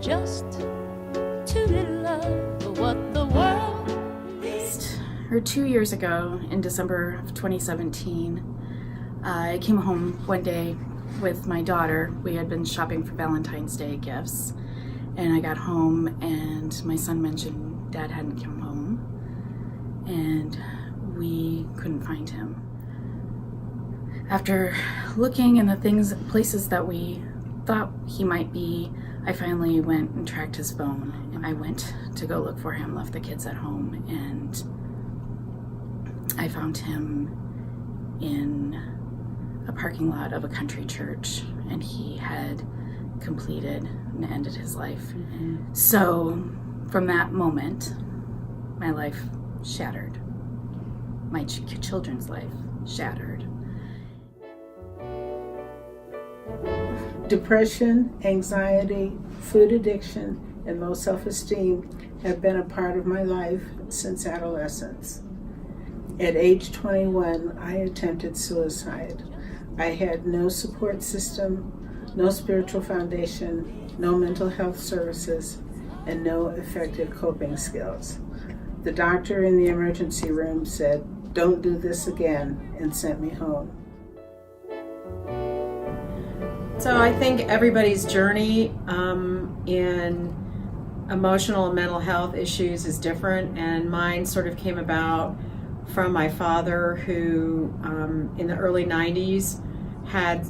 just too little of what the world needs. 2 years ago, in December of 2017, I came home one day with my daughter. We had been shopping for Valentine's Day gifts, and I got home and my son mentioned Dad hadn't come home, and we couldn't find him. After looking in the places that we thought he might be, I finally went and tracked his phone, and I went to go look for him, left the kids at home, and I found him in a parking lot of a country church, and he had completed and ended his life. So from that moment, my life shattered. My children's life shattered. Depression, anxiety, food addiction, and low self-esteem have been a part of my life since adolescence. At age 21, I attempted suicide. I had no support system, no spiritual foundation, no mental health services, and no effective coping skills. The doctor in the emergency room said, "Don't do this again," and sent me home. So I think everybody's journey in emotional and mental health issues is different, and mine sort of came about from my father, who in the early 90s had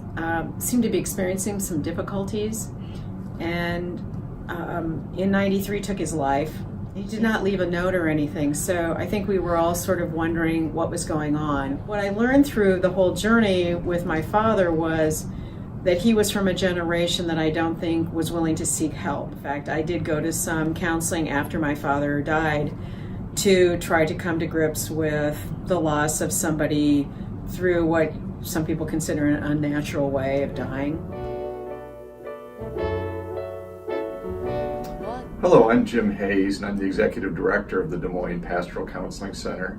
seemed to be experiencing some difficulties, and in 93 took his life. He did not leave a note or anything, so I think we were all sort of wondering what was going on. What I learned through the whole journey with my father was that he was from a generation that I don't think was willing to seek help. In fact, I did go to some counseling after my father died to try to come to grips with the loss of somebody through what some people consider an unnatural way of dying. Hello, I'm Jim Hayes, and I'm the Executive Director of the Des Moines Pastoral Counseling Center.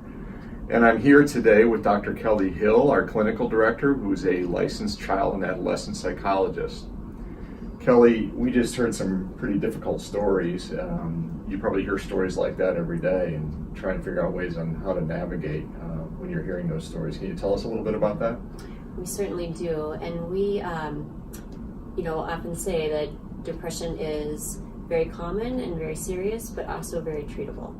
And I'm here today with Dr. Kelly Hill, our Clinical Director, who's a licensed child and adolescent psychologist. Kelly, we just heard some pretty difficult stories. You probably hear stories like that every day and try and figure out ways on how to navigate when you're hearing those stories. Can you tell us a little bit about that? We certainly do, and we often say that depression is very common and very serious, but also very treatable.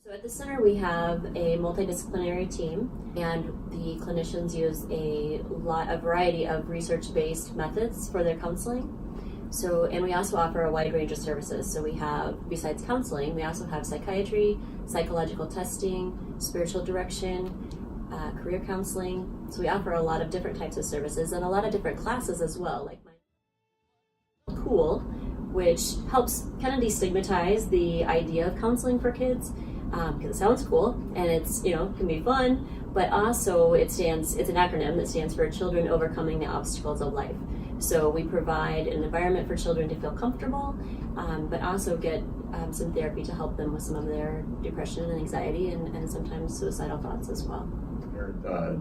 So at the center we have a multidisciplinary team, and the clinicians use a variety of research-based methods for their counseling. So, and we also offer a wide range of services. So we have, besides counseling, we also have psychiatry, psychological testing, spiritual direction, career counseling. So we offer a lot of different types of services and a lot of different classes as well, like Cool, which helps kind of destigmatize the idea of counseling for kids, because it sounds cool and it's, can be fun, but also it's an acronym that stands for Children Overcoming the Obstacles of Life. So we provide an environment for children to feel comfortable, but also get some therapy to help them with some of their depression and anxiety and sometimes suicidal thoughts as well.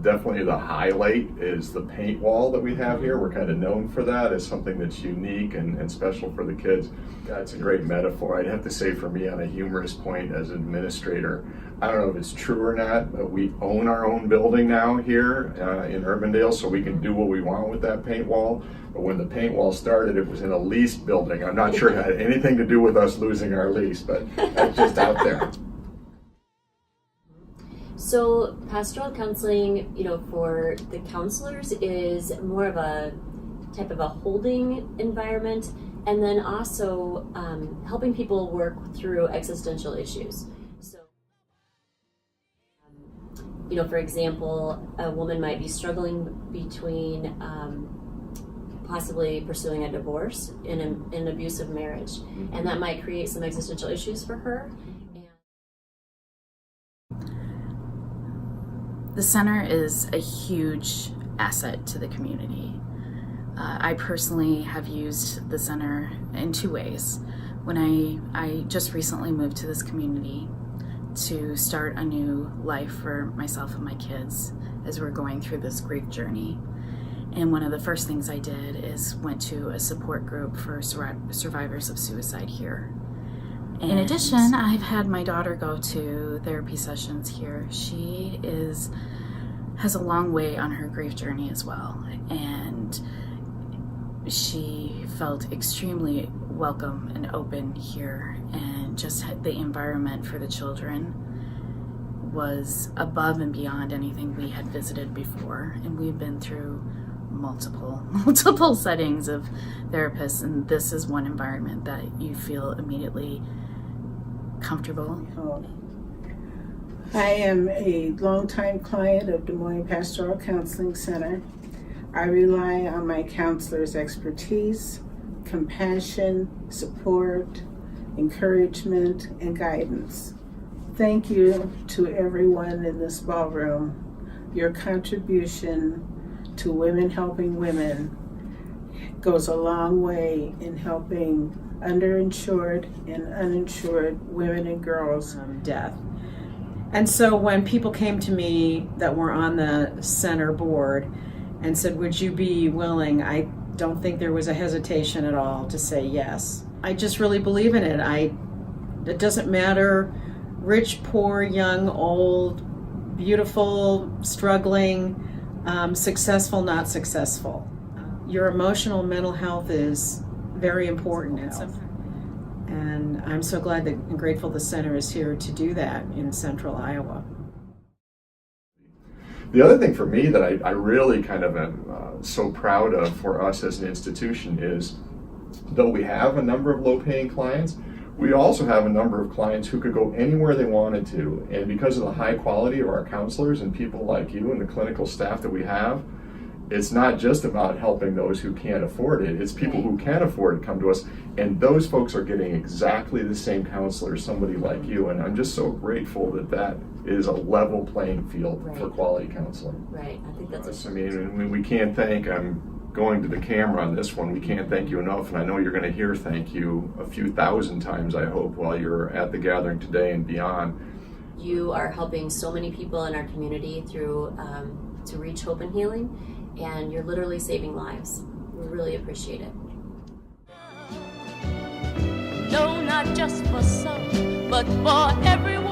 Definitely the highlight is the paint wall that we have here. We're kind of known for that as something that's unique and special for the kids. It's a great metaphor. I'd have to say, for me, on a humorous point as an administrator, I don't know if it's true or not, but we own our own building now here in Urbandale, so we can do what we want with that paint wall. But when the paint wall started, it was in a leased building. I'm not sure it had anything to do with us losing our lease, but that's just out there. So pastoral counseling, for the counselors is more of a type of a holding environment, and then also helping people work through existential issues. So, for example, a woman might be struggling between possibly pursuing a divorce in an abusive marriage, and that might create some existential issues for her. The center is a huge asset to the community. I personally have used the center in two ways. When I just recently moved to this community to start a new life for myself and my kids as we're going through this grief journey. And one of the first things I did is went to a support group for survivors of suicide here. In addition, I've had my daughter go to therapy sessions here. She has a long way on her grief journey as well, and she felt extremely welcome and open here, and just the environment for the children was above and beyond anything we had visited before. And we've been through multiple settings of therapists, and this is one environment that you feel immediately comfortable. I am a longtime client of Des Moines Pastoral Counseling Center. I rely on my counselors' expertise, compassion, support, encouragement, and guidance. Thank you to everyone in this ballroom. Your contribution to Women Helping Women goes a long way in helping underinsured and uninsured women and girls. Death. And so when people came to me that were on the center board and said, would you be willing, I don't think there was a hesitation at all to say yes. I just really believe in it. It doesn't matter, rich, poor, young, old, beautiful, struggling, successful, not successful. Your emotional mental health is very important. And I'm so glad and grateful the center is here to do that in central Iowa. The other thing for me that I really kind of am so proud of for us as an institution is, though we have a number of low-paying clients, we also have a number of clients who could go anywhere they wanted to. And because of the high quality of our counselors and people like you and the clinical staff that we have, it's not just about helping those who can't afford it. It's people who can afford to come to us, and those folks are getting exactly the same counselor as somebody like you. And I'm just so grateful that is a level playing field for quality counseling. Right, I think that's I mean, we can't thank, I'm going to the camera on this one, we can't thank you enough, and I know you're going to hear thank you a few thousand times, I hope, while you're at the gathering today and beyond. You are helping so many people in our community through to reach hope and healing, and you're literally saving lives. We really appreciate it. No, not just for some, but for everyone.